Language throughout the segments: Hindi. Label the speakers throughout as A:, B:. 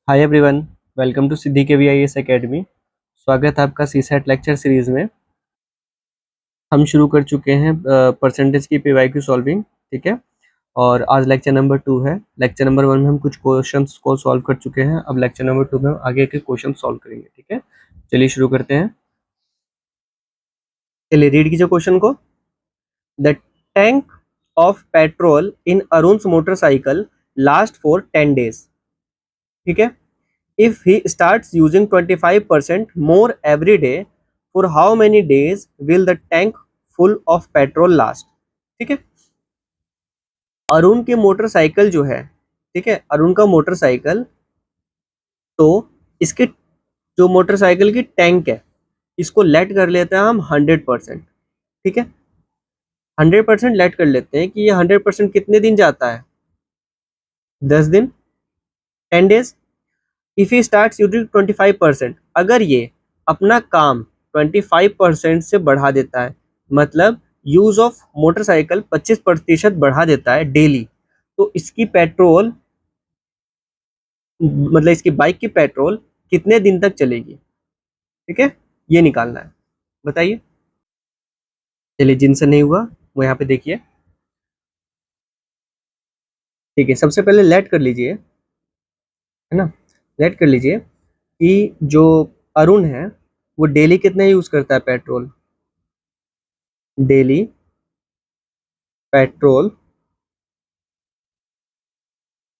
A: हाय एवरीवन, वेलकम टू सिद्धि के वी आई एस अकेडमी। स्वागत है आपका सी सेट लेक्चर सीरीज में। हम शुरू कर चुके हैं परसेंटेज की पीवाईक्यू सॉल्विंग, ठीक है। और आज लेक्चर नंबर 2 है। लेक्चर नंबर 1 में हम कुछ क्वेश्चंस को सॉल्व कर चुके हैं। अब लेक्चर नंबर 2 में हम आगे के क्वेश्चन सॉल्व करेंगे, ठीक है। चलिए शुरू करते हैं। चलिए रीड कीजिए क्वेश्चन को। The tank of petrol in Arun's motorcycle last for 10 days, ठीक है। If he starts using 25% more every day, for how many days will the tank full of petrol last? ठीक है। अरुण की मोटरसाइकिल जो है, ठीक है, अरुण का मोटरसाइकिल, तो इसके जो मोटरसाइकिल की टैंक है, इसको लेट कर लेते हैं हम 100%, ठीक है। 100% लेट कर लेते हैं कि ये 100% कितने दिन जाता है? 10 दिन, 10 days। If he start using 25%, अगर ये अपना काम 25% से बढ़ा देता है, मतलब यूज ऑफ मोटरसाइकिल 25% बढ़ा देता है डेली, तो इसकी पेट्रोल, मतलब इसकी बाइक की पेट्रोल कितने दिन तक चलेगी, ठीक है, ये निकालना है। बताइए। चलिए, जिनसे नहीं हुआ वो यहाँ पे देखिए, ठीक है। सबसे पहले लेट कर लीजिए, है ना, लेट कर लीजिए कि जो अरुण है वो डेली कितना यूज करता है petrol. Daily petrol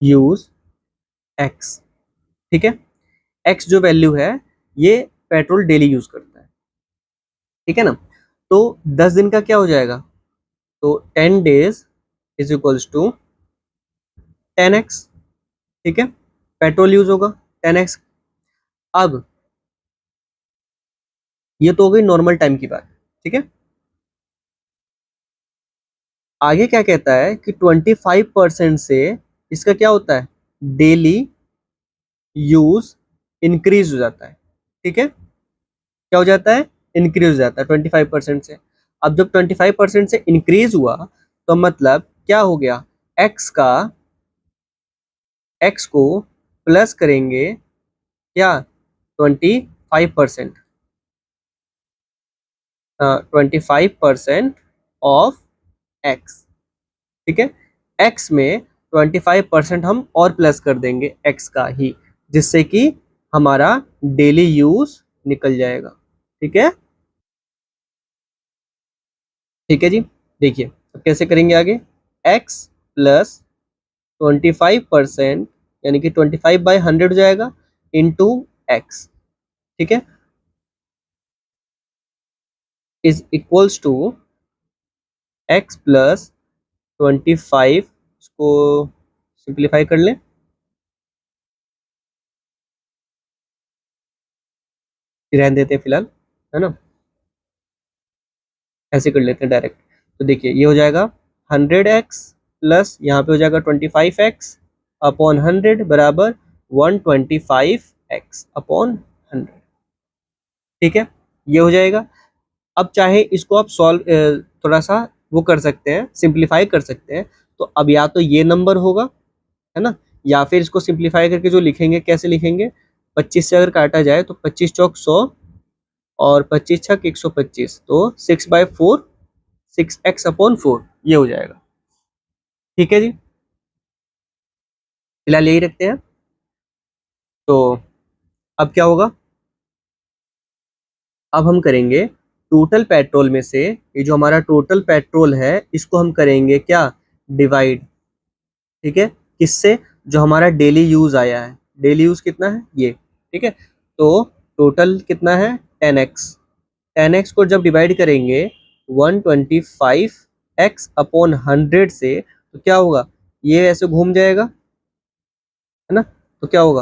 A: use x, ठीक है। एक्स जो वैल्यू है, ये पेट्रोल डेली यूज करता है, ठीक है ना। तो 10 दिन का क्या हो जाएगा? तो 10 days is equals to 10x, ठीक है। पेट्रोल यूज होगा 10x। अब ये तो हो गई नॉर्मल टाइम की बात, ठीक है। आगे क्या कहता है कि 25% से इसका क्या होता है? डेली यूज इंक्रीज हो जाता है, ठीक है। क्या हो जाता है? इंक्रीज हो जाता है 25% से। अब जब 25% से इंक्रीज हुआ, तो मतलब क्या हो गया? एक्स का, एक्स को प्लस करेंगे क्या? 25%, 25% ऑफ एक्स, ठीक है। एक्स में 25% हम और प्लस कर देंगे एक्स का ही, जिससे कि हमारा डेली यूज निकल जाएगा, ठीक है। ठीक है जी। देखिए अब कैसे करेंगे आगे। एक्स प्लस 25%, यानी कि 25/100 हो जाएगा, इंटू एक्स, ठीक है, is equals to x plus 25। इसको सिंप्लीफाई कर लें, रहने देते हैं फिलहाल, है ना। ऐसे कर लेते हैं डायरेक्ट। तो देखिए ये हो जाएगा 100x प्लस यहाँ पे हो जाएगा 25x अपॉन 100 बराबर 125x अपॉन 100, ठीक है। ये हो जाएगा। अब चाहे इसको आप सॉल्व, थोड़ा सा वो कर सकते हैं, सिंप्लीफाई कर सकते हैं। तो अब या तो ये नंबर होगा, है ना, या फिर इसको सिंप्लीफाई करके जो लिखेंगे, कैसे लिखेंगे? 25 से अगर काटा जाए तो 25 चौक 100 और 25 छक 125, तो 6/4, 6x अपॉन 4, ये हो जाएगा, ठीक है जी। फिलहाल यही रखते हैं। तो अब क्या होगा? अब हम करेंगे टोटल पेट्रोल में से, ये जो हमारा टोटल पेट्रोल है, इसको हम करेंगे क्या? डिवाइड, ठीक है, किससे? जो हमारा डेली यूज आया है। डेली यूज कितना है? ये, ठीक है। तो टोटल कितना है? 10x। 10x को जब डिवाइड करेंगे 125x अपॉन 100 से, तो क्या होगा? ये ऐसे घूम जाएगा, है ना। तो क्या होगा?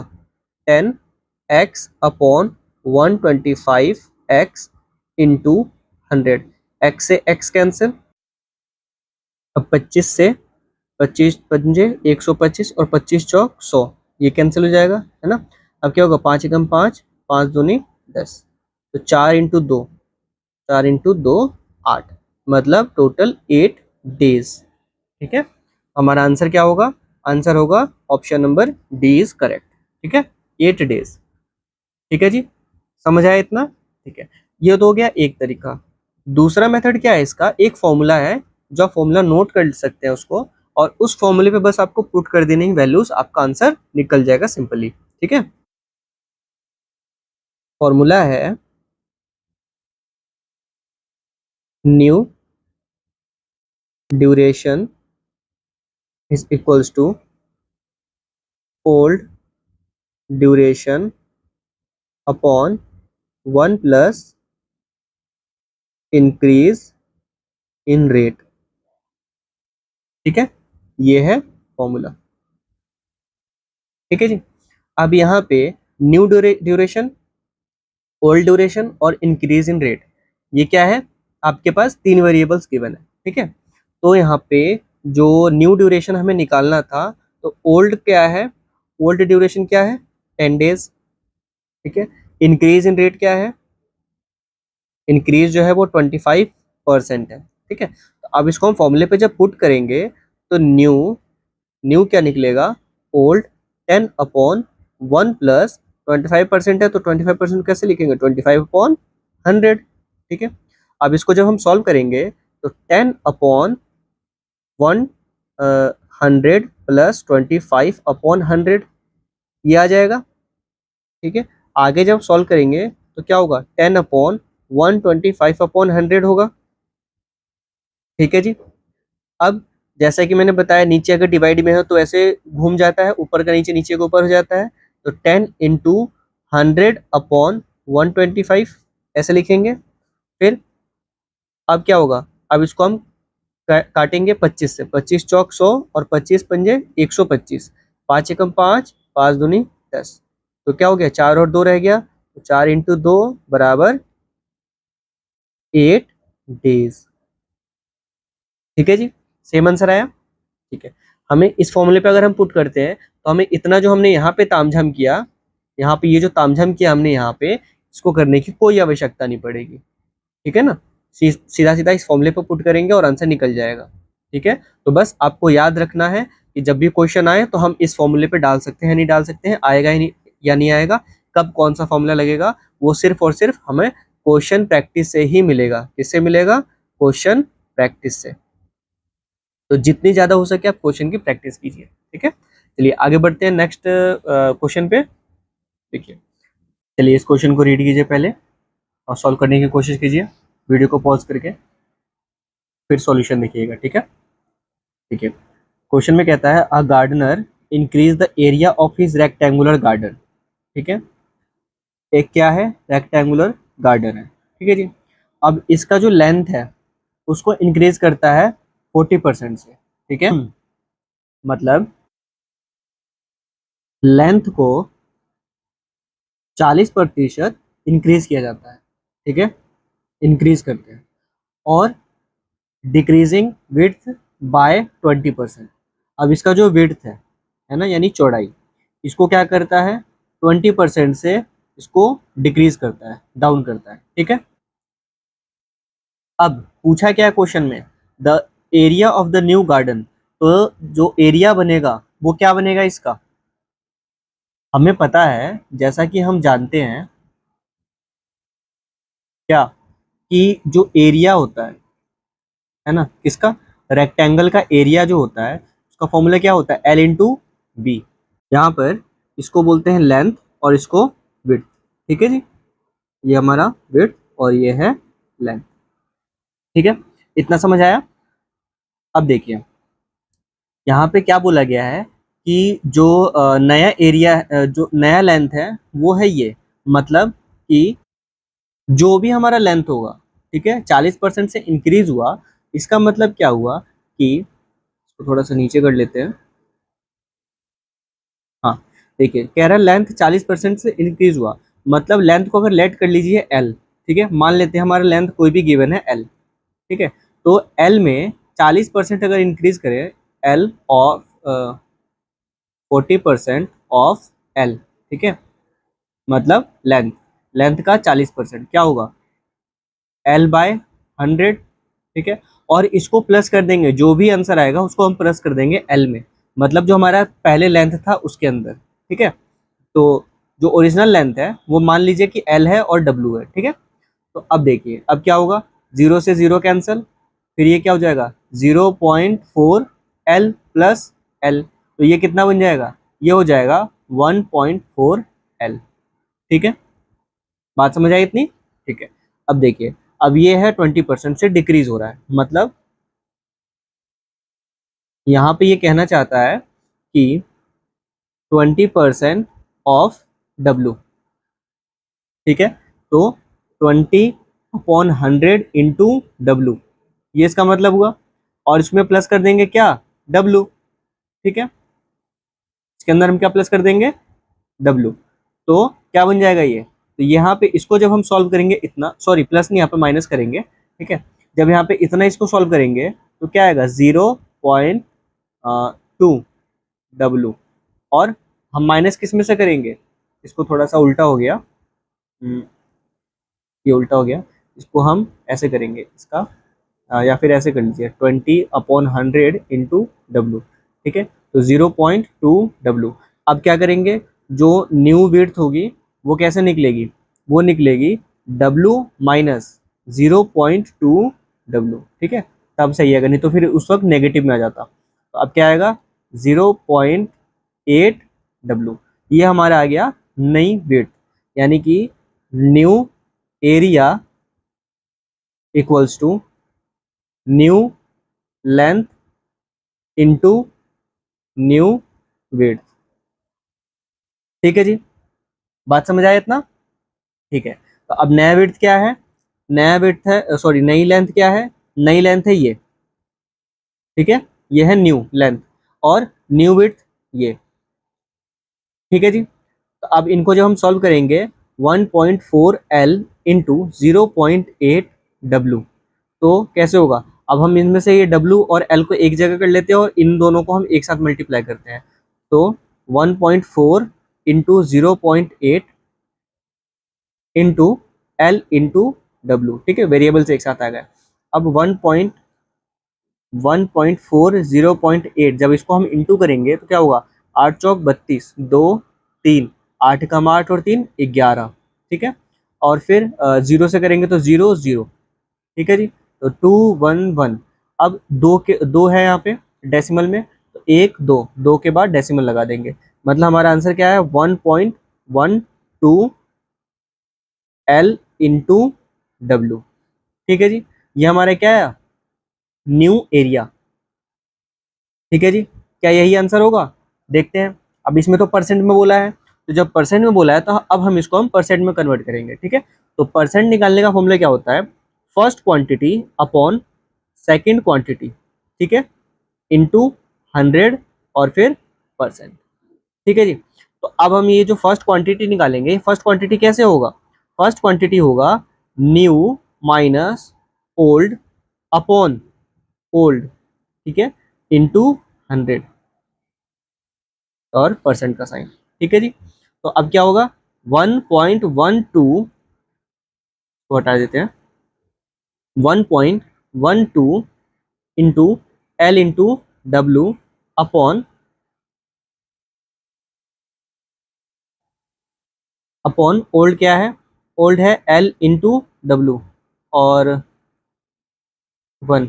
A: 10x upon 125x into 100। x से x कैंसिल। अब 25 से 25 पंजे 125 और 25 चौक 100, ये कैंसिल हो जाएगा, है ना। अब क्या होगा? 5 एकम 5, 5 दूनी 10, तो 4 इंटू 2, 4 इंटू 2 8, मतलब टोटल 8 डेज, ठीक है। हमारा आंसर क्या होगा? आंसर होगा option number D is correct, ठीक है। 8 डेज। ठीक है जी, समझ आया इतना? ठीक है, ये तो हो गया एक तरीका। दूसरा मेथड क्या है इसका, एक फॉर्मूला है जो आप फॉर्मूला नोट कर सकते हैं उसको, और उस फॉर्मूले पे बस आपको पुट कर देनी वैल्यूज, आपका आंसर निकल जाएगा सिंपली। ठीक है, फॉर्मूला है new duration is equals to old duration upon 1 plus increase in rate. ठीक है, ये है फॉर्मूला। ठीक है जी, अब यहाँ पे न्यू ड्यूरेशन, ओल्ड ड्यूरेशन और इंक्रीज इन रेट, ये क्या है, आपके पास तीन वेरिएबल्स गिवन है। ठीक है, तो यहाँ पे जो न्यू ड्यूरेशन हमें निकालना था, तो ओल्ड क्या है, ओल्ड ड्यूरेशन क्या है 10 डेज। ठीक है, इंक्रीज इन रेट क्या है, इंक्रीज जो है वो 25% है। ठीक है, तो अब इसको हम फॉर्मूले पे जब पुट करेंगे तो न्यू, न्यू क्या निकलेगा, ओल्ड 10 अपॉन 1 प्लस 25% है, तो 25% कैसे लिखेंगे, 25 अपॉन 100। ठीक है, अब इसको जब हम सॉल्व करेंगे तो 10 अपॉन 1 100 प्लस 25 अपॉन 100 ये आ जाएगा। ठीक है, आगे जब सॉल्व करेंगे तो क्या होगा, 10 अपॉन 125 अपॉन 100 होगा। ठीक है जी, अब जैसा कि मैंने बताया नीचे अगर डिवाइड में है तो ऐसे घूम जाता है, ऊपर का नीचे, नीचे का ऊपर हो जाता है, तो 10 इंटू 100 अपॉन 125 ऐसे लिखेंगे। फिर अब क्या होगा, अब इसको हम काटेंगे 25 से, 25 चौक 100 और 25 पंजे 125, 5 एकम 5, 5 दूनी 10, तो क्या हो गया, 4 और 2 रह गया, तो 4 इंटू 2 बराबर 8 डेज। ठीक है जी, सेम आंसर आया। ठीक है, हमें इस फॉर्मूले पे अगर हम पुट करते हैं तो हमें इतना जो हमने यहाँ पे तामझाम किया, यहाँ पे ये जो तामझाम किया हमने यहाँ पे, इसको करने की कोई आवश्यकता नहीं पड़ेगी। ठीक है ना, सीधा सीधा इस फॉर्मूले पे पुट करेंगे और आंसर निकल जाएगा। ठीक है, तो बस आपको याद रखना है कि जब भी क्वेश्चन आए तो हम इस फॉर्मूले पे डाल सकते हैं, नहीं डाल सकते हैं, आएगा ही नहीं या नहीं आएगा, कब कौन सा फॉर्मूला लगेगा, वो सिर्फ और सिर्फ हमें क्वेश्चन प्रैक्टिस से ही मिलेगा। किससे मिलेगा, क्वेश्चन प्रैक्टिस से। तो जितनी ज्यादा हो सके आप क्वेश्चन की प्रैक्टिस कीजिए। ठीक है, चलिए आगे बढ़ते हैं नेक्स्ट क्वेश्चन पे। देखिए, चलिए इस क्वेश्चन को रीड कीजिए पहले और सॉल्व करने की कोशिश कीजिए, वीडियो को पॉज करके फिर सॉल्यूशन देखिएगा। ठीक है, ठीक है, क्वेश्चन में कहता है a gardener increase the area of his rectangular garden. ठीक है, एक क्या है, रेक्टेंगुलर गार्डन है। ठीक है जी, अब इसका जो लेंथ है उसको इंक्रीज करता है 40% से। ठीक है, मतलब लेंथ को 40% इंक्रीज किया जाता है। ठीक है, इंक्रीज करते हैं, और डिक्रीजिंग विड्थ बाय 20%। अब इसका जो विड्थ है ना, यानी चौड़ाई, इसको क्या करता है, 20% से इसको डिक्रीज करता है, डाउन करता है। ठीक है, अब पूछा क्या है क्वेश्चन में, the area of the new garden, तो जो एरिया बनेगा वो क्या बनेगा इसका, हमें पता है, जैसा कि हम जानते हैं क्या, कि जो एरिया होता है ना किसका, रेक्टेंगल का एरिया जो होता है उसका फॉर्मूला क्या होता है, एल इंटू बी। यहाँ पर इसको बोलते हैं लेंथ और इसको विड्थ। ठीक है जी, ये हमारा विड्थ और ये है लेंथ। ठीक है, इतना समझ आया। अब देखिए यहाँ पे क्या बोला गया है कि जो नया एरिया, जो नया लेंथ है वो है ये, मतलब कि जो भी हमारा लेंथ होगा, ठीक है, 40% से इंक्रीज हुआ, इसका मतलब क्या हुआ कि, इसको थोड़ा सा नीचे कर लेते हैं। हाँ, देखिए कह रहा है लेंथ 40% से इंक्रीज हुआ, मतलब लेंथ को अगर लेट कर लीजिए एल। ठीक है, मान लेते हैं हमारा लेंथ कोई भी गिवन है एल। ठीक है, तो एल में 40% अगर इंक्रीज करें, एल ऑफ 40% ऑफ एल। ठीक है, मतलब लेंथ, लेंथ का 40% क्या होगा, एल बाय 100। ठीक है, और इसको प्लस कर देंगे, जो भी आंसर आएगा उसको हम प्लस कर देंगे एल में, मतलब जो हमारा पहले लेंथ था उसके अंदर। ठीक है, तो जो ओरिजिनल लेंथ है वो मान लीजिए कि L है और W है, ठीक है। तो अब देखिए अब क्या होगा, 0 से 0 कैंसिल, फिर ये क्या हो जाएगा 0.4 L प्लस L, तो ये कितना बन जाएगा, ये हो जाएगा 1.4 L, ठीक है। बात समझ आई इतनी, ठीक है। अब देखिए अब ये है 20% से डिक्रीज हो रहा है, मतलब यहाँ पे ये कहना चाहता है कि 20% ऑफ W, ठीक है। तो 20/100 इंटू W, ये इसका मतलब हुआ, और इसमें प्लस कर देंगे क्या, W, ठीक है। इसके अंदर हम क्या प्लस कर देंगे, W, तो क्या बन जाएगा ये, तो यहाँ पे इसको जब हम सॉल्व करेंगे इतना, सॉरी प्लस नहीं, यहाँ पे माइनस करेंगे, ठीक है। जब यहाँ पे इतना इसको सॉल्व करेंगे तो क्या आएगा 0.2 W, और हम माइनस किस में से करेंगे, इसको थोड़ा सा उल्टा हो गया, ये उल्टा हो गया, इसको हम ऐसे करेंगे इसका, या फिर ऐसे कर लीजिए 20/100 इंटू W, ठीक है। तो 0.2 W। अब क्या करेंगे, जो न्यू विड्थ होगी वो कैसे निकलेगी, वो निकलेगी W माइनस 0.2 W, ठीक है। तब सही है, अगर नहीं तो फिर उस वक्त नेगेटिव में आ जाता। तो अब क्या आएगा 0.8 W, ये हमारा आ गया नई विड्थ, यानी कि new area equals to new length into new width, ठीक है जी। बात समझ आया इतना, ठीक है। तो अब नया विड्थ क्या है, नया विड्थ है, सॉरी नई लेंथ क्या है, नई लेंथ है ये, ठीक है, ये है न्यू लेंथ, और न्यू विड्थ ये, ठीक है जी। तो अब इनको जब हम सॉल्व करेंगे 1.4 L इंटू 0.8 W, तो कैसे होगा, अब हम इनमें से ये W और L को एक जगह कर लेते हैं और इन दोनों को हम एक साथ मल्टीप्लाई करते हैं, तो 1.4 into 0.8 into L into W, ठीक है, वेरिएबल से एक साथ आ गया। अब 1.4 0.8 जब इसको हम इंटू करेंगे तो क्या होगा, 8 चौक 32, 2 3, 8 कम 8 और 3 11, ठीक है। और फिर 0 से करेंगे तो 0 0, ठीक है जी। तो 2 1 1, अब दो है यहाँ पे डेसिमल में, तो 1 2 2 के बाद डेसिमल लगा देंगे, मतलब हमारा आंसर क्या है 1.12 L इंटू W, ठीक है जी। ये हमारा क्या है, न्यू एरिया, ठीक है जी। क्या यही आंसर होगा, देखते हैं। अब इसमें तो परसेंट में बोला है, तो जब परसेंट में बोला है तो अब हम इसको हम परसेंट में कन्वर्ट करेंगे, ठीक है। तो परसेंट निकालने का फॉर्मूला क्या होता है, first quantity upon second quantity, ठीक है, इंटू 100 और फिर परसेंट, ठीक है जी। तो अब हम ये जो फर्स्ट क्वांटिटी निकालेंगे, फर्स्ट क्वांटिटी कैसे होगा, फर्स्ट क्वांटिटी होगा new minus old upon old, ठीक है, इंटू 100 और परसेंट का साइन, ठीक है जी। तो अब क्या होगा 1.12 को हटा देते हैं, 1.12 into L into W upon old क्या है, ओल्ड है L इंटू W और 1,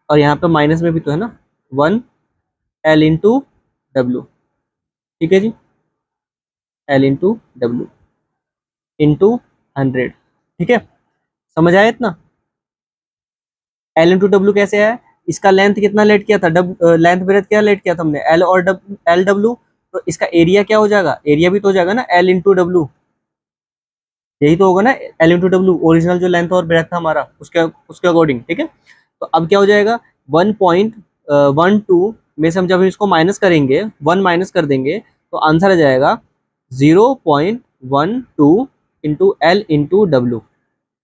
A: और यहाँ पे माइनस में भी तो है ना 1 L इंटू W, ठीक है जी, L इंटू W इंटू 100, ठीक है। समझ आया इतना, L इंटू डब्ल्यू कैसे है, इसका लेंथ कितना लेट किया था, लेंथ ब्रेथ क्या लेट किया था हमने, L और L W, तो इसका एरिया क्या हो जाएगा, एरिया भी तो हो जाएगा ना L इंटू डब्ल्यू, यही तो होगा ना L इंटू डब्ल्यू, ओरिजिनल जो लेंथ और ब्रेथ था हमारा उसके उसके अकॉर्डिंग, ठीक है। तो अब क्या हो जाएगा 1.12 में से हम जब इसको माइनस करेंगे, 1 माइनस कर देंगे तो आंसर आ जाएगा 0.12 इंटू L इंटू डब्ल्यू,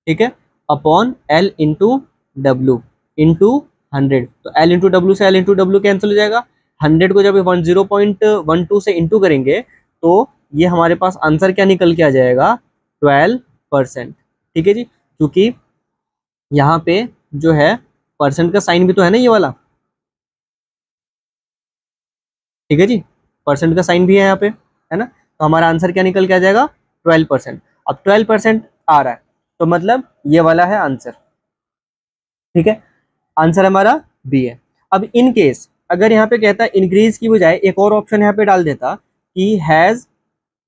A: ठीक है, upon L into W into 100, तो L इंटू डब्ल्यू से L इंटू डब्ल्यू कैंसिल हो जाएगा, 100 को जब 0.12 से इंटू करेंगे तो ये हमारे पास आंसर क्या निकल के आ जाएगा 12%, ठीक है जी। क्योंकि यहाँ पे जो है परसेंट का साइन भी तो है ना ये वाला, ठीक है जी, परसेंट का साइन भी है यहाँ पे, है ना। तो हमारा आंसर क्या निकल के आ जाएगा 12%। अब 12% आ रहा है तो मतलब ये वाला है आंसर, ठीक है, आंसर हमारा बी है। अब इन केस अगर यहाँ पे कहता है इंक्रीज की बजाय एक और ऑप्शन यहाँ पे डाल देता कि हैज,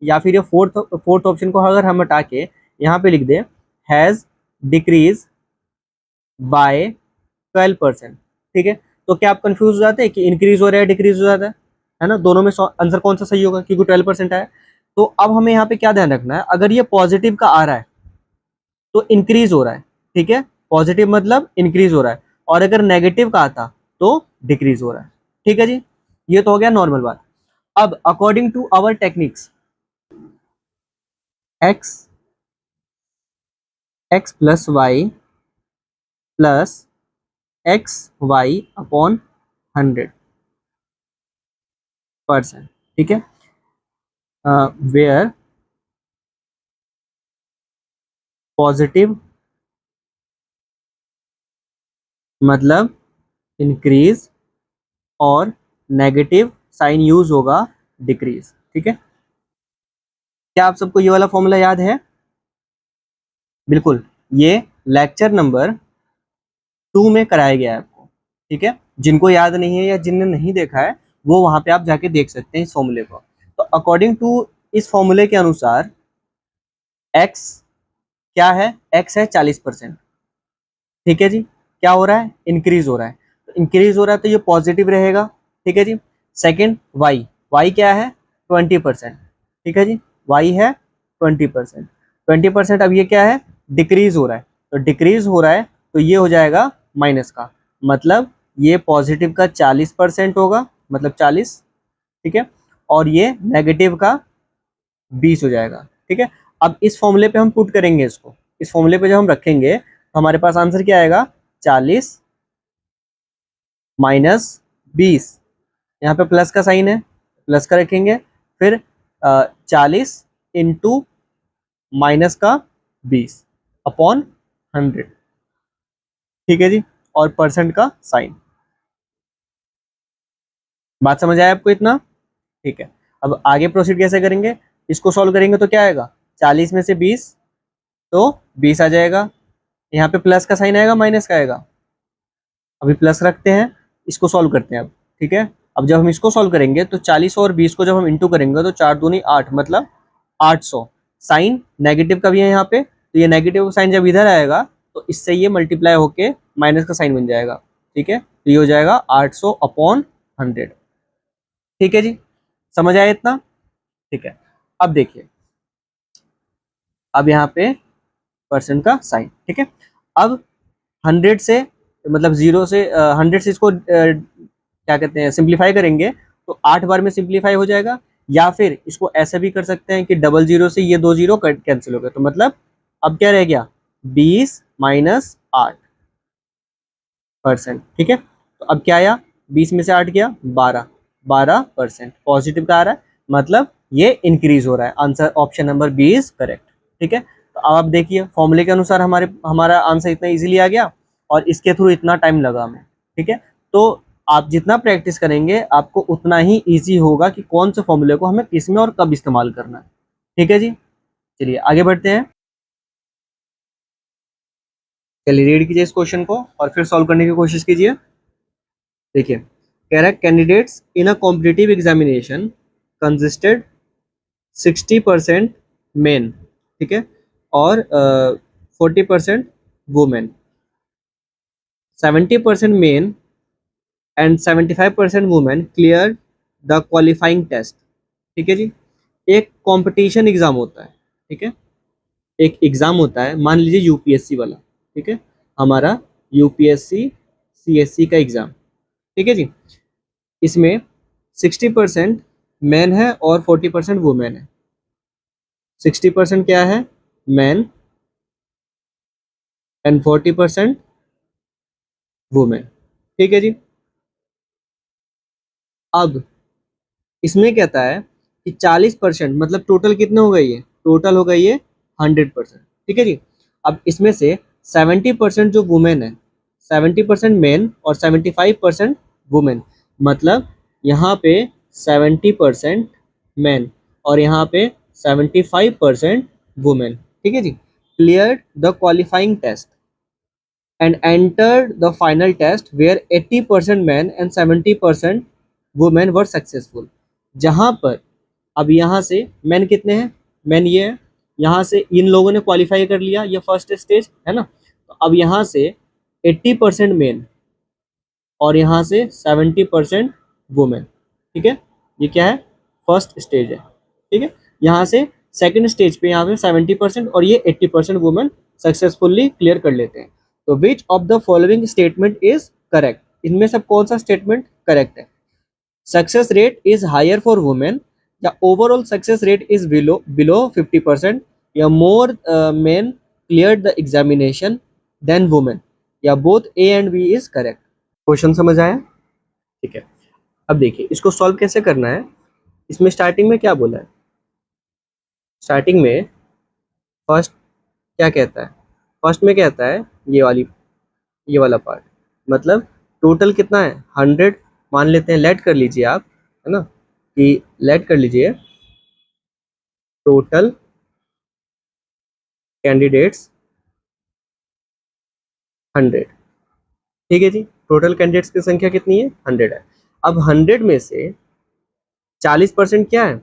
A: या फिर ये फोर्थ ऑप्शन को अगर हम हटा के यहाँ पे लिख दे हैज डिक्रीज बाय 12%, ठीक है, तो क्या आप कंफ्यूज हो जाते हैं कि इंक्रीज हो रहा है डिक्रीज हो जाता है ना, दोनों में आंसर कौन सा सही होगा क्योंकि 12% आया। तो अब हमें यहाँ पे क्या ध्यान रखना है, अगर ये पॉजिटिव का आ रहा है तो इंक्रीज हो रहा है, ठीक है, पॉजिटिव मतलब इंक्रीज हो रहा है, और अगर नेगेटिव का आता तो डिक्रीज हो रहा है, ठीक है जी, ये तो हो गया नॉर्मल बात। अब according to our techniques x x plus y plus x y upon 100%, ठीक है, वेयर पॉजिटिव मतलब इंक्रीज और नेगेटिव साइन यूज होगा डिक्रीज, ठीक है। क्या आप सबको ये वाला फॉर्मूला याद है? बिल्कुल, ये लेक्चर नंबर 2 में कराया गया है आपको, ठीक है, जिनको याद नहीं है या जिनने नहीं देखा है वो वहां पे आप जाके देख सकते हैं इस फॉर्मूले को। तो अकॉर्डिंग टू इस फॉर्मूले के अनुसार x क्या है, x है 40%, ठीक है जी, क्या हो रहा है इंक्रीज हो रहा है, तो इंक्रीज हो रहा है तो ये पॉजिटिव रहेगा, ठीक है जी। सेकंड y क्या है 20%, ठीक है जी, y है 20%, 20%, अब ये क्या है डिक्रीज हो रहा है, तो डिक्रीज हो रहा है तो ये हो जाएगा माइनस का, मतलब ये पॉजिटिव का 40% होगा, मतलब 40, ठीक है, और ये नेगेटिव का 20 हो जाएगा, ठीक है। अब इस फॉर्मूले पे हम पुट करेंगे इसको, इस फॉर्मूले पे जब हम रखेंगे तो हमारे पास आंसर क्या आएगा 40 माइनस 20, यहाँ पे प्लस का साइन है, प्लस का रखेंगे, फिर 40 इंटू माइनस का 20 अपॉन 100, ठीक है जी, और परसेंट का साइन। बात समझ आया आपको इतना? ठीक है, अब आगे प्रोसीड कैसे करेंगे, इसको सॉल्व करेंगे तो क्या आएगा 40 में से 20 तो 20 आ जाएगा, यहाँ पे प्लस का साइन आएगा माइनस का आएगा, अभी प्लस रखते हैं, इसको सॉल्व करते हैं अब, ठीक है। अब जब हम इसको सॉल्व करेंगे तो 40 और 20 को जब हम इंटू करेंगे तो 4 दूनी 8, मतलब 800, साइन नेगेटिव का भी है यहाँ पे, तो ये नेगेटिव साइन जब इधर आएगा तो इससे ये मल्टीप्लाई होके माइनस का साइन बन जाएगा, ठीक है, तो ये हो जाएगा 800 अपॉन 100, ठीक है जी, समझ आया इतना? ठीक है, अब देखिए, अब यहाँ पे परसेंट का साइन, ठीक है, अब 100 से मतलब 0 से 100 से इसको क्या कहते हैं सिंप्लीफाई करेंगे तो 8 बार में सिंप्लीफाई हो जाएगा, या फिर इसको ऐसे भी कर सकते हैं कि डबल जीरो से ये 2 जीरो कैंसिल हो गए, तो मतलब अब क्या रह गया 20 माइनस 8%, ठीक है, तो अब क्या आया 20 में से 8 गया 12% पॉजिटिव का आ रहा है, मतलब ये इंक्रीज हो रहा है, answer option number B is correct, ठीक है। तो अब आप देखिए फॉर्मूले के अनुसार हमारा आंसर इतना इजीली आ गया और इसके थ्रू इतना टाइम लगा हमें, ठीक है। तो आप जितना प्रैक्टिस करेंगे आपको उतना ही इजी होगा कि कौन से फॉर्मूले को हमें किस में और कब इस्तेमाल करना है, ठीक है जी। चलिए आगे बढ़ते हैं, चलिए रीड कीजिए इस क्वेश्चन को और फिर सॉल्व करने की कोशिश कीजिए। देखिए कह रहा है candidates in a competitive examination consisted 60% men, ठीक है, और 40% women, 70% men and 75% women clear the qualifying test, ठीक है जी। एक कंपटीशन एग्जाम होता है, ठीक है, एक एग्जाम होता है, मान लीजिए यूपीएससी वाला, ठीक है, हमारा यूपीएससी सीएससी का एग्जाम, ठीक है जी, इसमें 60% मैन है और 40% वुमेन है, 60% क्या है मैन एंड 40% वुमेन, ठीक है जी। अब इसमें कहता है कि 40% मतलब टोटल कितने हो गए, ये टोटल हो गई ये 100%, ठीक है जी। अब इसमें से 70% जो वुमेन है, 70% मेन और 75% वुमेन, मतलब यहाँ पे 70% मैन और यहाँ पे 75% वुमेन। ठीक है जी। Cleared the qualifying test and entered the final test where 80% men and 70% women were successful। जहाँ पर अब यहाँ से मैन कितने हैं, मैन ये है, यहाँ से इन लोगों ने क्वालिफाई कर लिया, ये फर्स्ट स्टेज है ना। तो अब यहाँ से 80% मेन और यहाँ से 70% वुमेन। ठीक है, ये क्या है, फर्स्ट स्टेज है। ठीक है, यहाँ से सेकंड स्टेज पे यहाँ पे 70% और ये 80% वुमेन सक्सेसफुली क्लियर कर लेते हैं। तो which of the following statement is correct, इनमें सब कौन सा स्टेटमेंट करेक्ट है। Success rate is higher for women, या overall success rate is below below 50%, या more men clear the examination than women, या both A and B is correct. Question समझ आया। ठीक है, अब देखिए इसको सॉल्व कैसे करना है। इसमें स्टार्टिंग में क्या बोला है, स्टार्टिंग में फर्स्ट क्या कहता है, फर्स्ट में कहता है ये वाला पार्ट, मतलब टोटल कितना है 100 मान लेते हैं, लेट कर लीजिए आप, है ना, कि लेट कर लीजिए टोटल कैंडिडेट्स 100। ठीक है जी, टोटल कैंडिडेट्स की संख्या कितनी है 100 है। अब 100 में से 40% क्या है,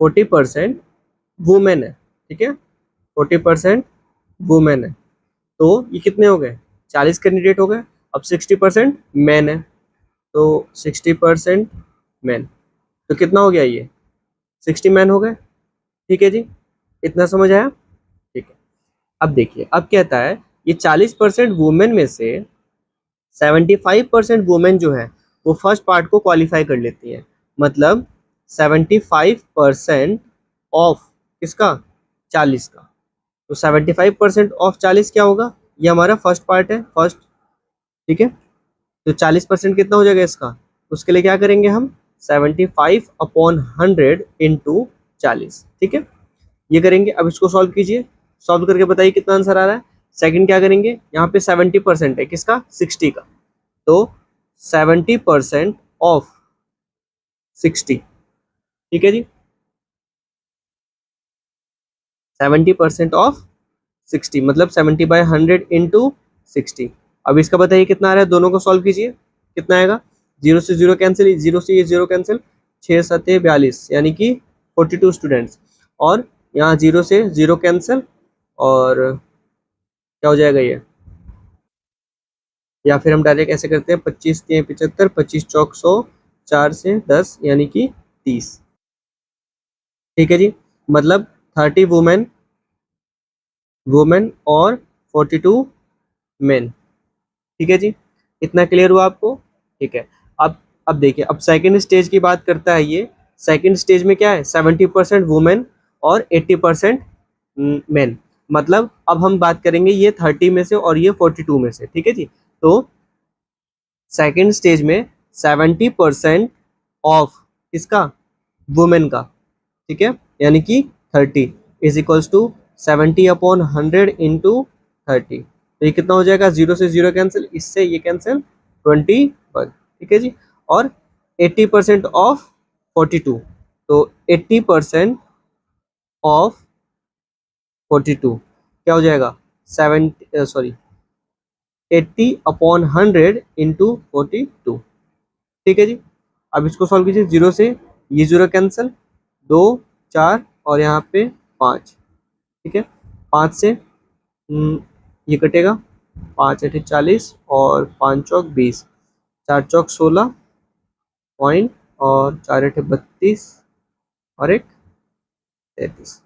A: 40% वुमेन है। ठीक है, 40% वुमेन है, तो ये कितने हो गए 40 कैंडिडेट हो गए। अब 60% मैन है, तो 60% मैन, तो कितना हो गया ये 60 मैन हो गए। ठीक है जी, इतना समझ आया। ठीक है, अब देखिए अब कहता है ये 40% वुमेन में से 75% वुमेन जो है वो फर्स्ट पार्ट को क्वालिफाई कर लेती है, मतलब 75% ऑफ किसका 40 का। तो 75% ऑफ 40 क्या होगा, ये हमारा फर्स्ट पार्ट है, फर्स्ट। ठीक है, तो 40% कितना हो जाएगा इसका, उसके लिए क्या करेंगे हम 75/100 इंटू 40। ठीक है, ये करेंगे। अब इसको सॉल्व कीजिए, सॉल्व करके बताइए कितना आंसर आ रहा है। सेकंड क्या करेंगे, यहाँ पे 70% है किसका 60 का, तो 70% ऑफ 60। ठीक है जी, 70% ऑफ 60 मतलब 70/100 इंटू 60। अब इसका बताइए कितना आ रहा है, दोनों को सॉल्व कीजिए कितना आएगा। जीरो से जीरो कैंसिल, जीरो से ये जीरो कैंसिल, 6 7 42 यानी कि 42 स्टूडेंट्स, और यहाँ जीरो से जीरो कैंसिल, और क्या हो जाएगा ये, या फिर हम डायरेक्ट ऐसे करते हैं 25 3 75, 25 चौक 100, 4 से 10 यानी कि 30। ठीक है जी, मतलब 30 वुमेन वुमेन और 42 मेन। ठीक है जी, इतना क्लियर हुआ आपको। ठीक है, अब देखिए अब सेकंड स्टेज की बात करता है ये। सेकंड स्टेज में क्या है 70% वुमेन और 80% मेन, मतलब अब हम बात करेंगे ये 30 में से और ये 42 में से। ठीक है जी, तो सेकंड स्टेज में 70% ऑफ इसका वुमेन का, ठीक है, यानी कि 30 इज इक्वल्स टू 70/100 इंटू 30। तो ये कितना हो जाएगा, जीरो से जीरो कैंसिल, इससे ये कैंसिल 21। ठीक है जी, और 80% ऑफ 42, तो 80% ऑफ 42 क्या हो जाएगा 80/100 इंटू 42। ठीक है जी, अब इसको सॉल्व कीजिए, जीरो से ये जीरो कैंसिल, 2 4 और यहाँ पे 5। ठीक है, 5 से ये कटेगा, 5 8 40 और 5 चौक 20, 4 चौक 16 पॉइंट और 4 8 32 और एक 33।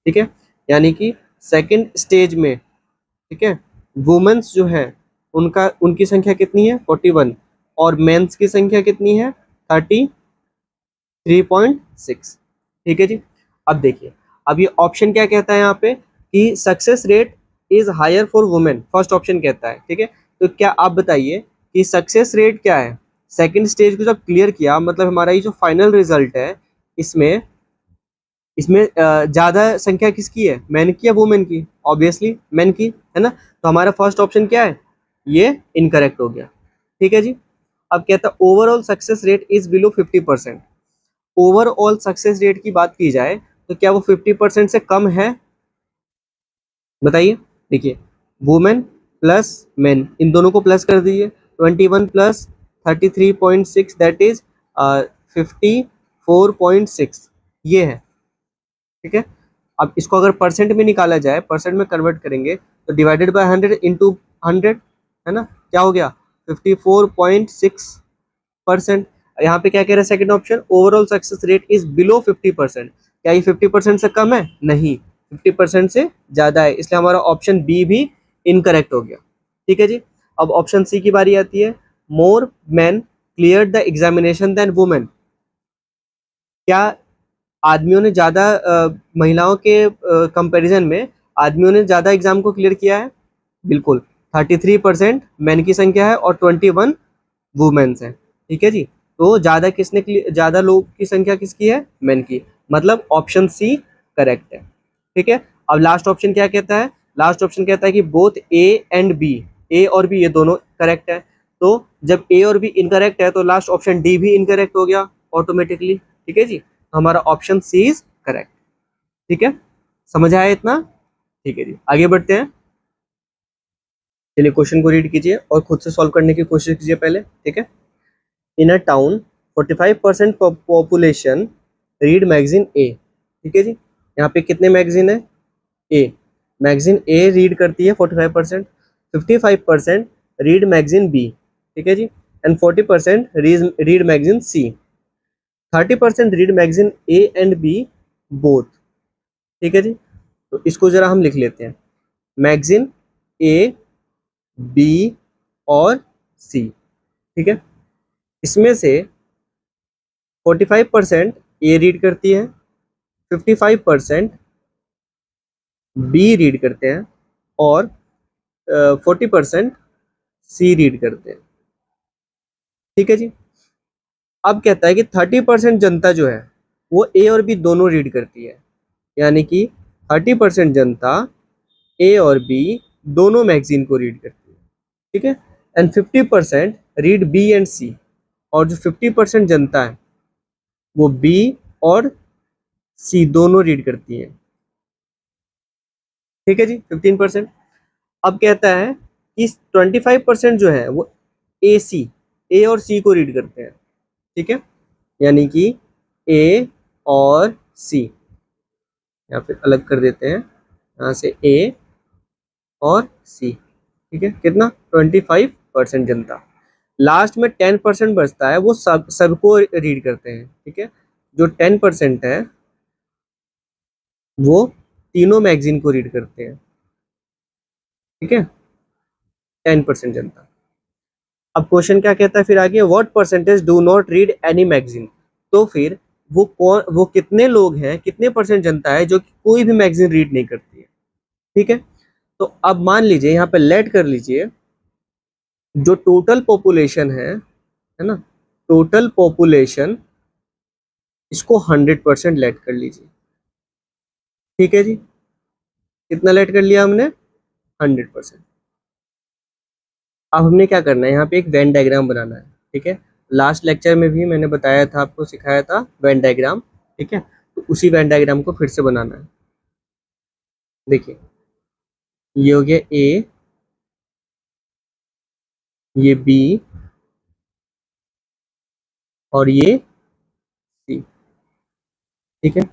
A: ठीक है, यानी कि सेकंड स्टेज में, ठीक है, वुमेन्स जो है उनकी संख्या कितनी है 41, और मेंस की संख्या कितनी है 33.6। ठीक है जी, अब देखिए अब ये ऑप्शन क्या कहता है यहाँ पे कि success rate is higher for women, first option कहता है। ठीक है, तो क्या आप बताइए कि सक्सेस रेट क्या है, सेकंड स्टेज को जब क्लियर किया, मतलब हमारा ये जो फाइनल रिजल्ट है इसमें इसमें ज्यादा संख्या किसकी है, मैन की या वुमेन की, ऑब्वियसली मैन की, है ना। तो हमारा फर्स्ट ऑप्शन क्या है, ये इनकरेक्ट हो गया। ठीक है जी, अब कहता है overall success rate is below 50%। Overall success rate की बात की जाए तो क्या वो 50% से कम है? बताइए। देखिए, वुमेन प्लस मेन, इन दोनों को प्लस कर दीजिए, 21 प्लस 33.6 दैट इज 54.6, ये है। ठीक है, अब इसको अगर परसेंट में निकाला जाए, परसेंट में कन्वर्ट करेंगे तो डिवाइडेड बाय 100 इंटू 100, है ना, क्या हो गया 54.6%। यहाँ पे क्या कह रहा है second option, overall success rate is below 50%। क्या ये 50% से कम है? नहीं, 50% से ज्यादा है, इसलिए हमारा ऑप्शन बी भी इनकरेक्ट हो गया। ठीक है जी। अब ऑप्शन सी की बारी आती है, more man clear the examination than women. क्या आदमियों ने ज्यादा महिलाओं के कंपैरिजन में आदमियों ने ज्यादा एग्जाम को क्लियर किया है? बिल्कुल, 33% मैन की संख्या है और 21 वुमेन्स है। ठीक है जी। तो ज्यादा लोग की संख्या किसकी है? मैन की, मतलब ऑप्शन सी करेक्ट है। ठीक है, अब लास्ट ऑप्शन क्या कहता है? लास्ट ऑप्शन कहता है कि बोथ ए एंड बी, ए और बी ये दोनों करेक्ट है। तो जब ए और बी इनकरेक्ट है तो लास्ट ऑप्शन डी भी इनकरेक्ट हो गया ऑटोमेटिकली। ठीक है जी, तो हमारा ऑप्शन सी इज करेक्ट। ठीक है, समझ आया इतना? ठीक है जी, आगे बढ़ते हैं। चलिए क्वेश्चन को रीड कीजिए और खुद से सॉल्व करने की कोशिश कीजिए पहले। ठीक है, in a town 45% population read magazine A. ठीक है जी, यहाँ पे कितने मैगजीन है? ए, मैगजीन ए रीड करती है 45%, 55% रीड मैगजीन बी। ठीक है जी, and 40% read magazine C, 30% read magazine A and B both. ठीक है जी, तो इसको जरा हम लिख लेते हैं, मैगजीन ए, बी और सी। ठीक है, इसमें से 45% ए रीड करती है, 55% बी रीड करते हैं और 40% सी रीड करते हैं। ठीक है जी, अब कहता है कि 30% जनता जो है वो ए और बी दोनों रीड करती है, यानी कि 30% जनता ए और बी दोनों मैगजीन को रीड करती है। ठीक है, एंड 50% रीड बी एंड सी, और जो 50% जनता है वो बी और सी दोनों रीड करती है। ठीक है जी, 15%। अब कहता है कि 25% जो है वो ए सी, ए और सी को रीड करते हैं। ठीक है, यानी कि ए और सी, या फिर अलग कर देते हैं यहाँ से, ए और सी। ठीक है, कितना? 25% जनता। लास्ट में 10% बचता है, वो सबको रीड करते हैं। ठीक है, जो 10% है वो तीनों मैगजीन को रीड करते हैं। ठीक है, 10% जनता। अब क्वेश्चन क्या कहता है फिर आगे, what percentage do not read any magazine. तो फिर वो कितने लोग हैं, कितने परसेंट जनता है जो कि कोई भी मैगजीन रीड नहीं करती है। ठीक है, तो अब मान लीजिए यहाँ पे लेट कर लीजिए, जो टोटल पॉपुलेशन है ना, टोटल पॉपुलेशन, इसको 100% लेट कर लीजिए। ठीक है जी, कितना लेट कर लिया हमने? 100%। अब हमने क्या करना है, यहाँ पे एक वेन डायग्राम बनाना है। ठीक है, लास्ट लेक्चर में भी मैंने बताया था, आपको सिखाया था वेन डायग्राम। ठीक है, तो उसी वेन डायग्राम को फिर से बनाना है। देखिए, ये हो गया ए, ये बी और ये सी। ठीक है,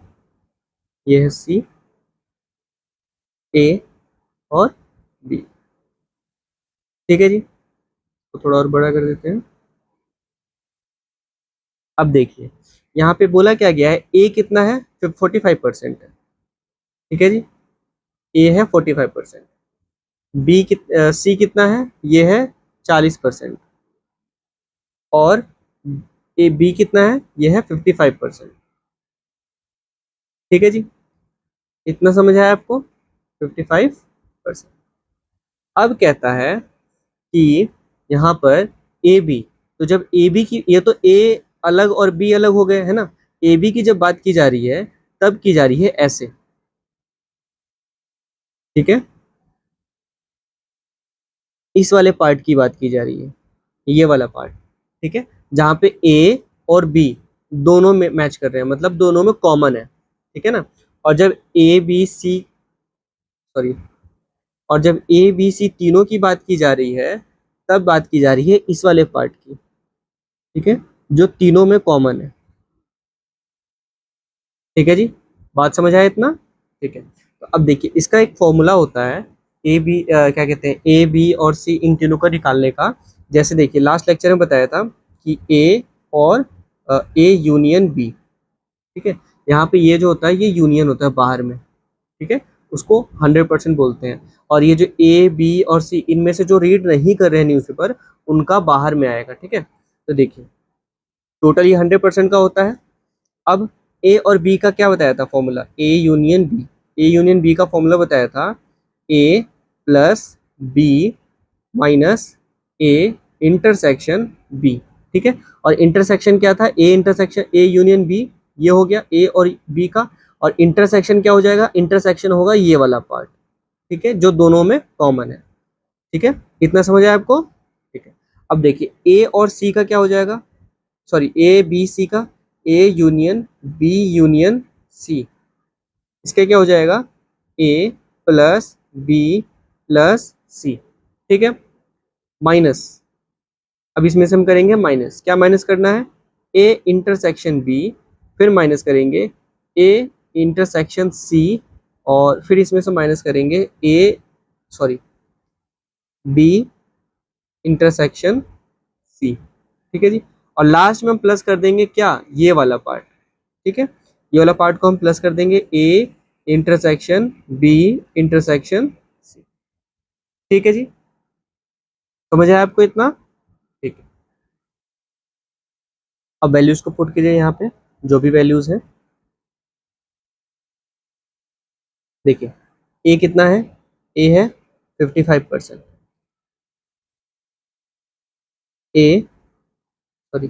A: ये है सी, ए और बी। ठीक है जी, तो थोड़ा और बड़ा कर देते हैं। अब देखिए, यहाँ पे बोला क्या गया है, ए कितना है? 45% है। ठीक है जी, ए है 45%, सी कितना है? ये है 40%, और ए बी कितना है? ये है 55%। ठीक है जी, इतना समझ आया आपको? 55%। अब कहता है कि यहाँ पर ए बी, तो जब ए बी की, ये तो ए अलग और बी अलग हो गए है ना, ए बी की जब बात की जा रही है तब की जा रही है ऐसे। ठीक है, इस वाले पार्ट की बात की जा रही है, ये वाला पार्ट। ठीक है, जहाँ पे ए और बी दोनों में मैच कर रहे हैं, मतलब दोनों में कॉमन है, ठीक है ना। और जब ए बी सी सॉरी और जब ए बी सी तीनों की बात की जा रही है, तब बात की जा रही है इस वाले पार्ट की, ठीक है, जो तीनों में कॉमन है। ठीक है जी, बात समझ आया इतना? ठीक है, तो अब देखिए इसका एक फॉर्मूला होता है, ए बी क्या कहते हैं, ए बी और सी इन तीनों का निकालने का। जैसे देखिए लास्ट लेक्चर में बताया था कि ए और ए यूनियन बी, ठीक है, यहाँ पे ये जो होता है ये यूनियन होता है बाहर में, ठीक है, उसको 100% बोलते हैं। और ये जो ए बी और सी इनमें से जो रीड नहीं कर रहे हैं न्यूज़पेपर, उनका बाहर में आएगा, ठीक है। तो देखिए टोटल ये 100% का होता है। अब ए और बी का क्या बताया था formula, A union B, A union B का फॉर्मूला बताया था A plus B minus A intersection B, ठीक है। और इंटरसेक्शन क्या था, A intersection A union B, ये हो गया ए और बी का। और इंटरसेक्शन क्या हो जाएगा, इंटरसेक्शन होगा ये वाला पार्ट, ठीक है, जो दोनों में कॉमन है, ठीक है। इतना समझ आया आपको? ठीक है, अब देखिए ए और सी का क्या हो जाएगा, सॉरी ए बी सी का, A union B union C, इसका क्या हो जाएगा, A plus B plus C, ठीक है, माइनस। अब इसमें से हम करेंगे माइनस, क्या माइनस करना है, ए इंटरसेक्शन बी, फिर माइनस करेंगे ए इंटरसेक्शन सी, और फिर इसमें से माइनस करेंगे ए सॉरी बी इंटरसेक्शन सी, ठीक है जी। और लास्ट में हम प्लस कर देंगे क्या, ये वाला पार्ट, ठीक है, ये वाला पार्ट को हम प्लस कर देंगे A intersection B intersection C, ठीक है जी। समझ आया आपको इतना? ठीक है, अब वैल्यूज को पुट कीजिए यहाँ पे, जो भी वैल्यूज है। देखिए ए कितना है, ए है 55%, ए सॉरी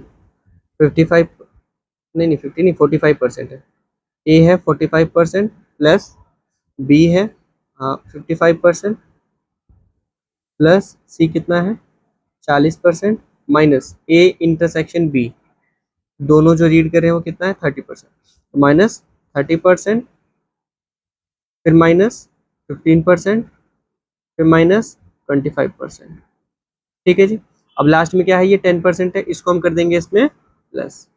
A: 55, नहीं 50 नहीं 45% है। ए है 45% प्लस बी है हाँ 55% प्लस सी कितना है 40% माइनस ए इंटरसेक्शन बी, दोनों जो रीड कर रहे हैं वो कितना है 30%, माइनस 30%, फिर माइनस 15%, फिर माइनस 25%, ठीक है जी। अब लास्ट में क्या है, ये 10% है, इसको हम कर देंगे इसमें प्लस,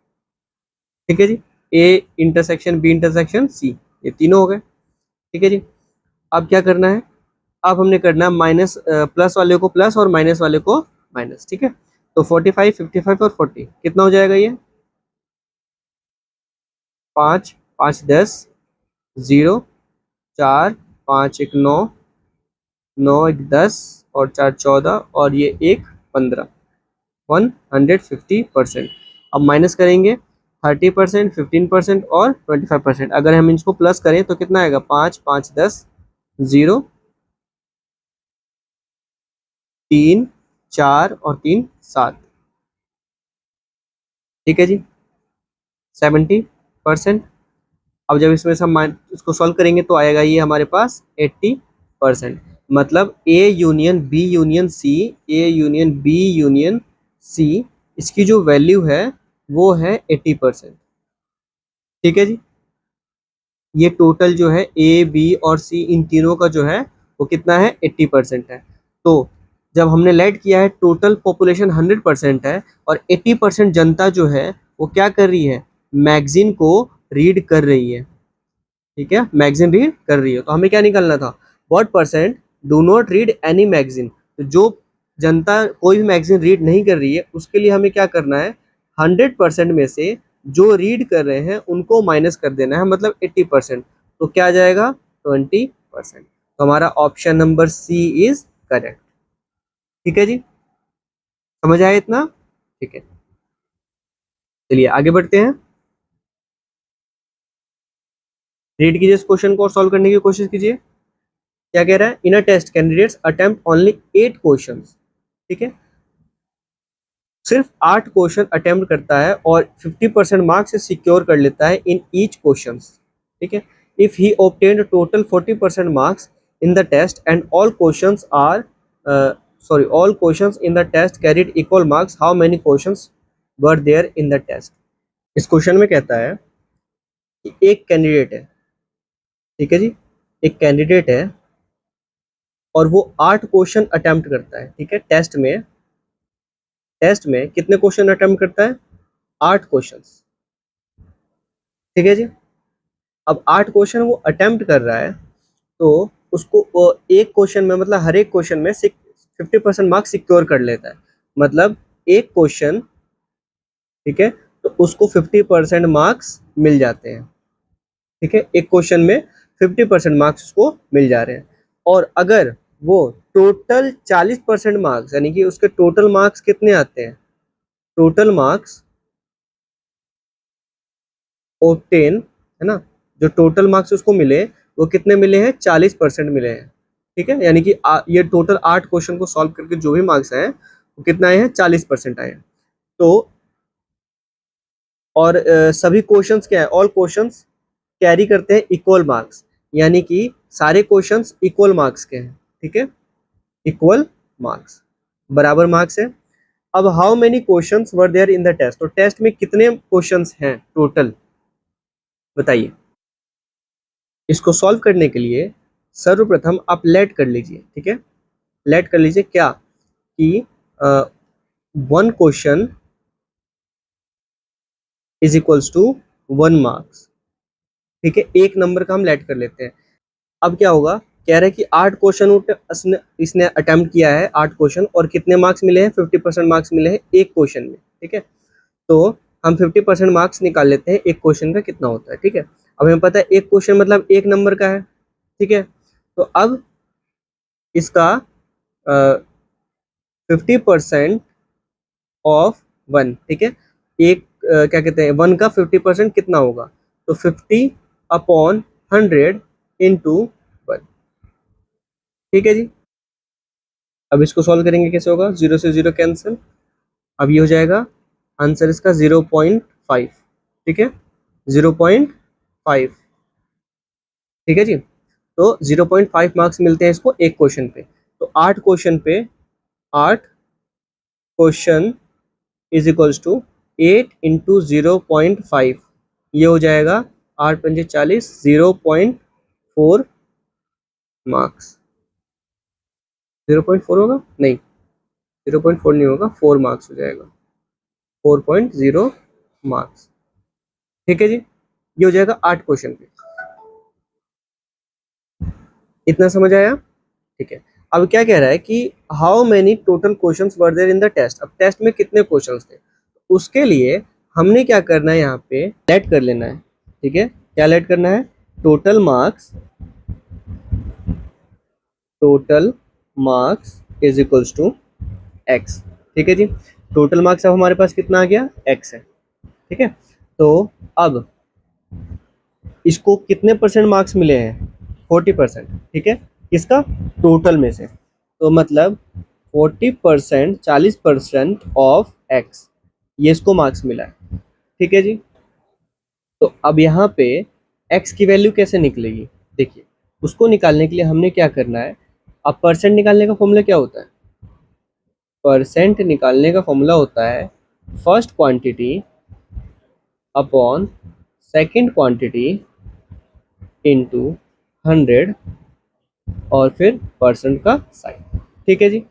A: ठीक है जी। A intersection B intersection C, ये तीनों हो गए, ठीक है जी। अब क्या करना है, अब हमने करना है माइनस प्लस वाले को प्लस और माइनस वाले को माइनस, ठीक है। तो 45 55 और 40 कितना हो जाएगा, ये 5 5 10 0 4 5 1 9 9 1 10 और 4 14 और ये 1 15, 150%। अब माइनस करेंगे 30% 15% और 25%। अगर हम इसको प्लस करें तो कितना आएगा, 5 5 10 0 3 4 और 3 7, ठीक है जी 70%। अब जब इसमें से हम इसको सॉल्व करेंगे तो आएगा ये हमारे पास 80%। मतलब A union B union C, A union B union C, इसकी जो वैल्यू है वो है 80%, ठीक है जी। ये टोटल जो है ए बी और सी इन तीनों का जो है वो कितना है 80% है। तो जब हमने लेट किया है टोटल पॉपुलेशन 100% है और 80% जनता जो है वो क्या कर रही है, मैगजीन को रीड कर रही है, ठीक है, मैगजीन रीड कर रही है। तो हमें क्या निकालना था, what percent do not read any magazine. तो जो जनता कोई भी मैगजीन रीड नहीं कर रही है उसके लिए हमें क्या करना है, 100% में से जो रीड कर रहे हैं उनको माइनस कर देना है, मतलब 80%। तो क्या आ जाएगा 20%। तो हमारा option number C is correct, ठीक है जी। समझ आया इतना? ठीक है, चलिए आगे बढ़ते हैं। रीड कीजिए इस क्वेश्चन को और सॉल्व करने की कोशिश कीजिए। क्या कह रहा है, in a test candidates attempt only 8 questions, ठीक है, सिर्फ 8 क्वेश्चन अटेम्प्ट करता है और 50% मार्क्स सिक्योर कर लेता है इन ईच क्वेश्चन, ठीक है। If he obtained total 40% marks in the test and all questions are all questions in the test carried equal marks, how many questions were there in the test. इस क्वेश्चन में कहता है कि एक कैंडिडेट है, ठीक है जी, एक कैंडिडेट है और वो 8 क्वेश्चन अटेम्प्ट करता है, ठीक है। टेस्ट में कितने क्वेश्चन अटेम्प्ट करता है? 8 क्वेश्चंस, ठीक है जी। अब 8 क्वेश्चन वो अटेम्प्ट कर रहा है, तो उसको एक क्वेश्चन में, मतलब हर एक क्वेश्चन में 50% मार्क्स सिक्योर कर लेता है। मतलब एक क्वेश्चन, ठीक है, तो उसको 50% मार्क्स मिल जाते हैं, ठीक है। एक क्वेश्चन में 50% मार्क्स उसको मिल जा रहे हैं। और अगर वो टोटल 40% मार्क्स, यानी कि उसके टोटल मार्क्स कितने आते हैं, टोटल मार्क्स ऑब्टेन, है ना, जो टोटल मार्क्स उसको मिले वो कितने मिले हैं? 40% मिले हैं, ठीक है। यानी कि ये टोटल 8 क्वेश्चन को सॉल्व करके जो भी मार्क्स आए वो कितना आए हैं? 40% आए हैं। तो और सभी क्वेश्चंस क्या है? ऑल क्वेश्चंस कैरी करते हैं इक्वल मार्क्स, यानी कि सारे क्वेश्चंस इक्वल मार्क्स के हैं, ठीक है, इक्वल मार्क्स, बराबर मार्क्स है। अब how many questions were there in the test, तो टेस्ट में कितने क्वेश्चंस हैं टोटल, बताइए। इसको सॉल्व करने के लिए सर्वप्रथम आप लेट कर लीजिए, ठीक है। लेट कर लीजिए क्या कि 1 question is equals to 1 marks, ठीक है। एक नंबर का हम लेट कर लेते हैं। अब क्या होगा, कह रहे हैं कि 8 क्वेश्चन इसने अटेम्प्ट किया है, 8 क्वेश्चन, और कितने मार्क्स मिले हैं? 50% मार्क्स मिले हैं एक क्वेश्चन में, ठीक है। तो हम 50% मार्क्स निकाल लेते हैं एक क्वेश्चन का कितना होता है, ठीक है। अब हमें पता है एक क्वेश्चन मतलब एक नंबर का है, ठीक है। तो अब इसका 50% ऑफ 1, ठीक है। एक क्या कहते हैं, 1 का 50% कितना होगा? तो 50/100 इंटू 1, ठीक है जी। अब इसको सॉल्व करेंगे, कैसे होगा? 0 से 0 कैंसिल, अब ये हो जाएगा आंसर इसका 0.5, ठीक है, 0.5, ठीक है जी। तो 0.5 मार्क्स मिलते हैं इसको एक क्वेश्चन पे। तो 8 क्वेश्चन पे, 8 question is equals to 8 into 0.5, ये हो जाएगा 8×5 = 40, 0.4 मार्क्स। 0.4 होगा? नहीं, 0.4 नहीं होगा, 4 मार्क्स हो जाएगा, 4.0 मार्क्स, ठीक है जी। ये हो जाएगा 8 क्वेश्चन पे। इतना समझ आया? ठीक है। अब क्या कह रहा है कि how many total questions were there in the test, अब टेस्ट में कितने क्वेश्चंस थे, उसके लिए हमने क्या करना है, यहाँ पे लेट कर लेना है, ठीक है। क्या लेट करना है? Total marks, total marks is equals to x, ठीक है जी। टोटल मार्क्स अब हमारे पास कितना आ गया? एक्स है, ठीक है। तो अब इसको कितने परसेंट मार्क्स मिले हैं? 40%, ठीक है। किसका? टोटल में से। तो मतलब 40%, 40% ऑफ एक्स, ये इसको मार्क्स मिला है, ठीक है जी। तो अब यहाँ पे एक्स की वैल्यू कैसे निकलेगी? देखिए, उसको निकालने के लिए हमने क्या करना है, अब परसेंट निकालने का फॉर्मूला क्या होता है? परसेंट निकालने का फॉर्मूला होता है first quantity upon second quantity into 100 और फिर परसेंट का साइन, ठीक है जी।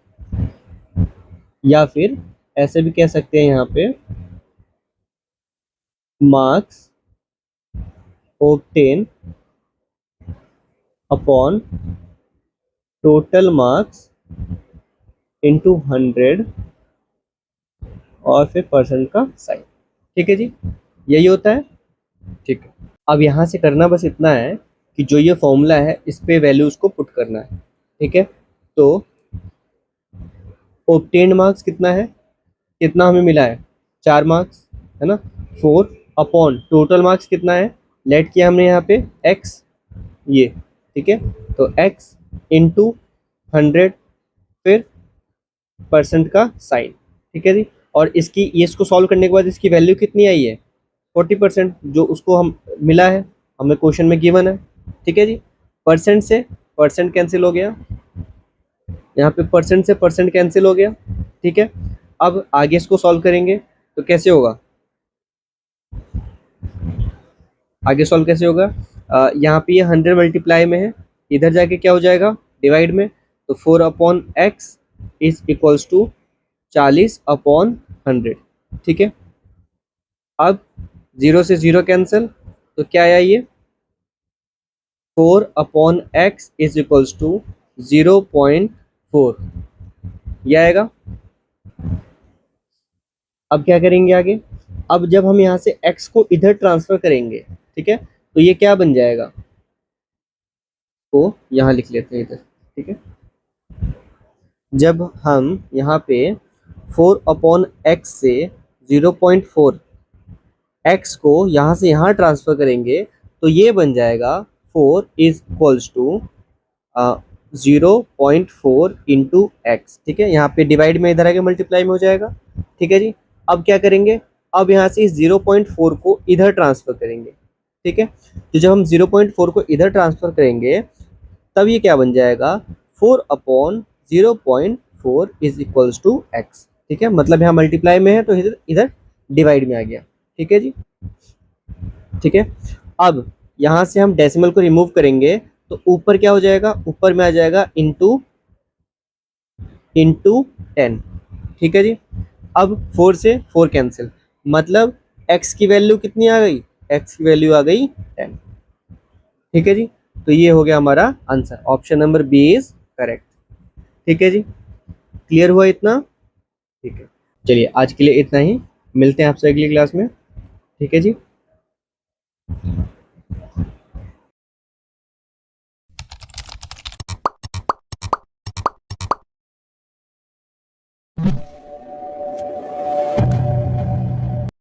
A: या फिर ऐसे भी कह सकते हैं यहाँ पे, marks obtain upon total marks into 100 और फिर परसेंट का साइन, ठीक है जी। यही होता है, ठीक है। अब यहाँ से करना बस इतना है कि जो ये फॉर्मूला है इस पे वैल्यूज को पुट करना है, ठीक है। तो ऑब्टेन्ड मार्क्स कितना है, कितना हमें मिला है? 4 मार्क्स, है ना। 4 अपॉन टोटल मार्क्स कितना है, लेट किया हमने यहाँ पे x, ये, ठीक है। तो x इंटू 100 फिर परसेंट का साइन, ठीक है जी। और इसकी, ये इसको सॉल्व करने के बाद इसकी वैल्यू कितनी आई है? 40%, जो उसको हम मिला है, हमें क्वेश्चन में गिवन है, ठीक है जी। परसेंट से परसेंट कैंसिल हो गया, यहाँ पे परसेंट से परसेंट कैंसिल हो गया, ठीक है। अब आगे इसको सॉल्व करेंगे तो कैसे होगा? आगे सॉल्व कैसे होगा? यहाँ पे ये 100 मल्टीप्लाई में है, इधर जाके क्या हो जाएगा, डिवाइड में, तो 4/x इज इक्वल्स टू 40/100। ठीक है, अब 0 से 0 कैंसिल, तो क्या आया ये 4/x इज इक्वल्स टू 0.4, ये आएगा। अब क्या करेंगे आगे, अब जब हम यहाँ से x को इधर ट्रांसफर करेंगे, ठीक है, तो ये क्या बन जाएगा, को यहाँ लिख लेते हैं इधर। ठीक है, जब हम यहाँ पे 4/x से 0.4 x को यहाँ से यहाँ ट्रांसफर करेंगे, तो ये बन जाएगा 4 is equals to 0.4 into x. ठीक है, यहाँ पे डिवाइड में इधर आके मल्टीप्लाई में हो जाएगा। ठीक है जी, अब क्या करेंगे, अब यहाँ से इस 0.4 को इधर ट्रांसफर करेंगे। ठीक है, तो जब हम 0.4 को इधर ट्रांसफर करेंगे, तब ये क्या बन जाएगा 4/0.4 इज इक्वल्स टू एक्स। ठीक है, मतलब यहाँ मल्टीप्लाई में है तो इधर इधर डिवाइड में आ गया। ठीक है जी, ठीक है, अब यहाँ से हम डेसिमल को रिमूव करेंगे, तो ऊपर क्या हो जाएगा, ऊपर में आ जाएगा इंटू 10। ठीक है जी, अब 4 से 4 कैंसिल, मतलब x की वैल्यू कितनी आ गई, x की वैल्यू आ गई 10। ठीक है जी, तो ये हो गया हमारा answer, option number B is correct. ठीक है जी, क्लियर हुआ इतना? ठीक है, चलिए आज के लिए इतना ही, मिलते हैं आपसे अगली क्लास में। ठीक है जी।